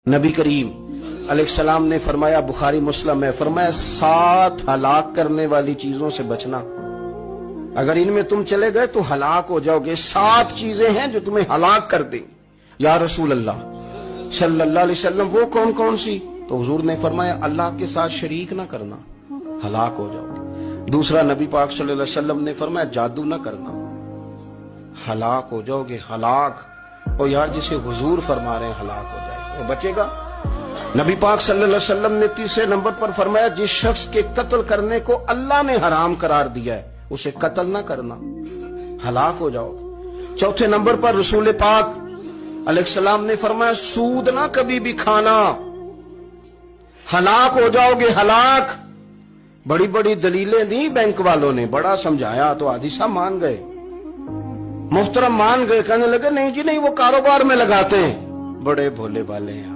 نبی کریم علیہ السلام نے فرمایا، بخاری مسلم میں فرمایا، 7 ہلاک کرنے والی چیزوں سے بچنا، اگر ان میں تم چلے گئے تو ہلاک ہو جاؤ گے۔ 7 چیزیں ہیں جو تمہیں ہلاک کر دیں۔ یا رسول اللہ صلی اللہ علیہ وسلم وہ کون کون سی؟ تو حضور نے فرمایا، اللہ کے ساتھ شریک نہ کرنا، ہلاک ہو جاؤ گے۔ دوسرا نبی پاک صلی اللہ علیہ وسلم نے فرمایا، جادو نہ کرنا، ہلاک ہو جاؤ گے، ہلاک۔ اور یار جسے حضور فرما رہے ہیں ہلاک ہو جائے گا، وہ بچے گا؟ نبی پاک صلی اللہ علیہ وسلم نے تیسرے نمبر پر فرمایا، جس شخص کے قتل کرنے کو اللہ نے حرام قرار دیا ہے اسے قتل نہ کرنا، ہلاک ہو جاؤ۔ چوتھے نمبر پر رسول پاک علیہ السلام نے فرمایا، سود نہ کبھی بھی کھانا، ہلاک ہو جاؤ گے، ہلاک۔ بڑی بڑی دلیلیں دی بینک والوں نے، بڑا سمجھایا تو حاجی صاحب مان گئے، محترم مان گئے، کہنے لگے نہیں جی نہیں، وہ کاروبار میں لگاتے ہیں، بڑے بھولے والے ہیں۔